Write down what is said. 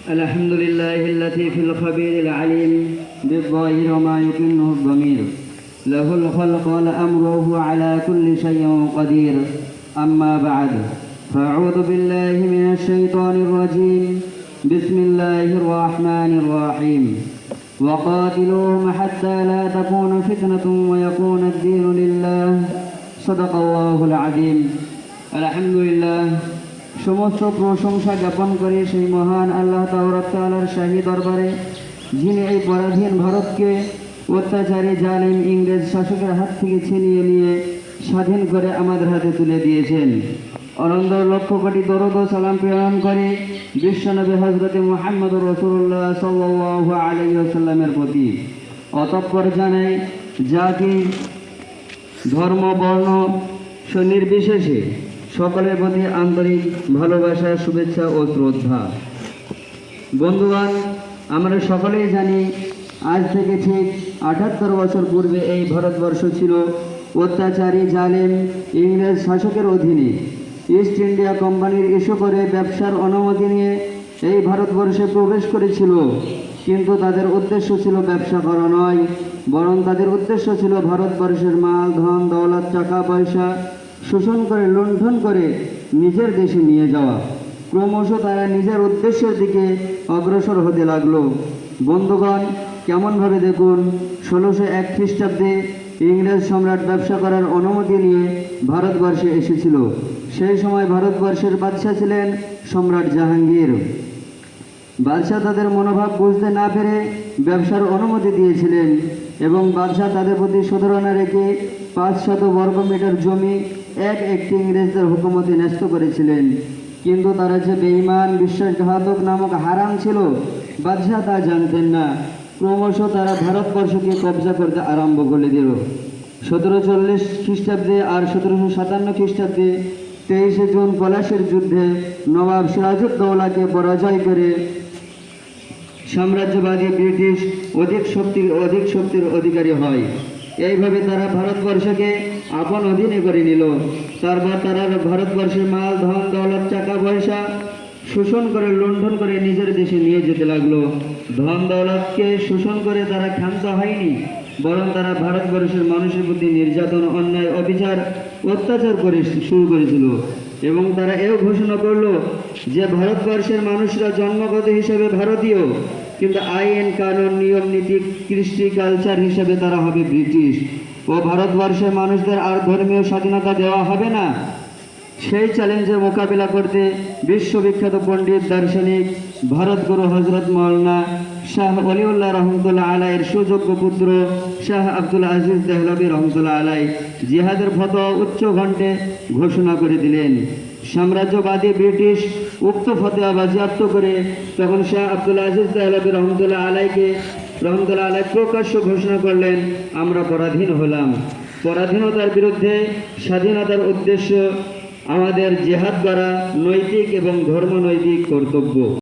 الحمد لله اللطيف الخبير العليم بالظاهر وما يكنه الضمير، له الخلق والأمر وهو على كل شيء قدير. أما بعد، فأعوذ بالله من الشيطان الرجيم. بسم الله الرحمن الرحيم. وقاتلوهم حتى لا تكون فتنة ويكون الدين لله. صدق الله العظيم. الحمد لله। সমস্ত প্রশংসা জ্ঞাপন করে সেই মহান আল্লাহ তাআলার শাহী দরবারে, যিনি এই পরাধীন ভারতকে অত্যাচারী জালিম ইংরেজ শাসকের হাত থেকে ছিনিয়ে নিয়ে স্বাধীন করে আমাদের হাতে তুলে দিয়েছেন। অনন্ত লক্ষ কোটি দরুদ ও সালাম প্রেরণ করে বিশ্বনবী হযরত মুহাম্মদ রাসূলুল্লাহ সাল্লাল্লাহু আলাইহি ওয়াসাল্লামের প্রতি। অতঃপর জানাই, জাতি, ধর্ম, বর্ণ নির্বিশেষে সকলের প্রতি আন্তরিক ভালোবাসা, শুভেচ্ছা ও শ্রদ্ধা। বন্ধুগণ, আমরা সকলেই জানি, আজ থেকে ঠিক ৭৮ বছর পূর্বে এই ভারতবর্ষ ছিল অত্যাচারী জালেম ইংরেজ শাসকের অধীনে। ইস্ট ইন্ডিয়া কোম্পানির ইস্যু করে ব্যবসার অনুমতি নিয়ে এই ভারতবর্ষে প্রবেশ করেছিল। কিন্তু তাদের উদ্দেশ্য ছিল ব্যবসা করা নয়, বরং তাদের উদ্দেশ্য ছিল ভারতবর্ষের মাল, ধন, দৌলত, টাকা পয়সা শোষণ করে, লুণ্ঠন করে নিজের দেশে নিয়ে যাওয়া। ক্রমশ তারা নিজের উদ্দেশ্যের দিকে অগ্রসর হতে লাগলো। বন্ধুগণ, কেমনভাবে দেখুন, ১৬০১ খ্রিস্টাব্দে ইংরেজ সম্রাট ব্যবসা করার অনুমতি নিয়ে ভারতবর্ষে এসেছিল। সেই সময় ভারতবর্ষের বাদশাহ ছিলেন সম্রাট জাহাঙ্গীর। বাদশাহ তাদের মনোভাব বুঝতে না পেরে ব্যবসার অনুমতি দিয়েছিলেন এবং বাদশাহ তাদের প্রতি শুধরানা রেখে ৫০০ বর্গমিটার জমি একটি ইংরেজদের হুকুমতে ন্যস্ত করেছিলেন। কিন্তু তারা যে বেঈমান, বিশ্বাসঘাতক নামক হারাম ছিল, বাদশাহ তা জানতেন না। ক্রমশ তারা ভারতবর্ষকে কবজা করতে আরম্ভ করে দিল। ১৭৪০ খ্রিস্টাব্দে আর ১৭৫৭ খ্রিস্টাব্দে ২৩শে জুন পলাশীর যুদ্ধে নবাব সিরাজউদ্দৌলাকে পরাজয় করে সাম্রাজ্যবাদী ব্রিটিশ অধিক শক্তির অধিকারী হয়। এইভাবে তারা ভারতবর্ষকে আপন অধীনে করে নিল। তারপর তারা ভারতবর্ষের মাল, ধন, দৌলত, টাকা পয়সা শোষণ করে, লুণ্ঠন করে নিজের দেশে নিয়ে যেতে লাগলো। ধন দৌলতকে শোষণ করে তারা ক্ষান্ত হয়নি, বরং তারা ভারতবর্ষের মানুষের প্রতি নির্যাতন, অন্যায়, অবিচার, অত্যাচার করে শুরু করেছিল। এবং তারা এও ঘোষণা করলো যে ভারতবর্ষের মানুষরা জন্মগত হিসেবে ভারতীয়, কিন্তু আইন, কানুন, নিয়ম, নীতি, কৃষ্টি, কালচার হিসেবে তারা হবে ব্রিটিশ। ও ভারতবর্ষের মানুষদের আর ধর্মীয় স্বাধীনতা দেওয়া হবে না। সেই চ্যালেঞ্জের মোকাবিলা করতে বিশ্ববিখ্যাত পণ্ডিত, দার্শনিক, ভারতগুরু হযরত মাওলানা শাহ ওলিউল্লাহ রহমতুল্লাহ আলাইয়ের সুযোগ্য পুত্র শাহ আব্দুল আজিজ দেহলভী রহমতুল্লাহ আলাই জিহাদের ফতোয়া উচ্চ কণ্ঠে ঘোষণা করে দিলেন। সাম্রাজ্যবাদী ব্রিটিশ উক্ত ফতোয়া বাজেয়াপ্ত করে তখন শাহ আব্দুল আজিজ দেহলভী রহমতুল্লাহ আলাই প্রকাশ্য ঘোষণা করলেন, আমরা পরাধীন হলাম। পরাধীনতার বিরুদ্ধে স্বাধীনতার উদ্দেশ্য আমাদের জিহাদ করা নৈতিক এবং ধর্মনৈতিক কর্তব্য।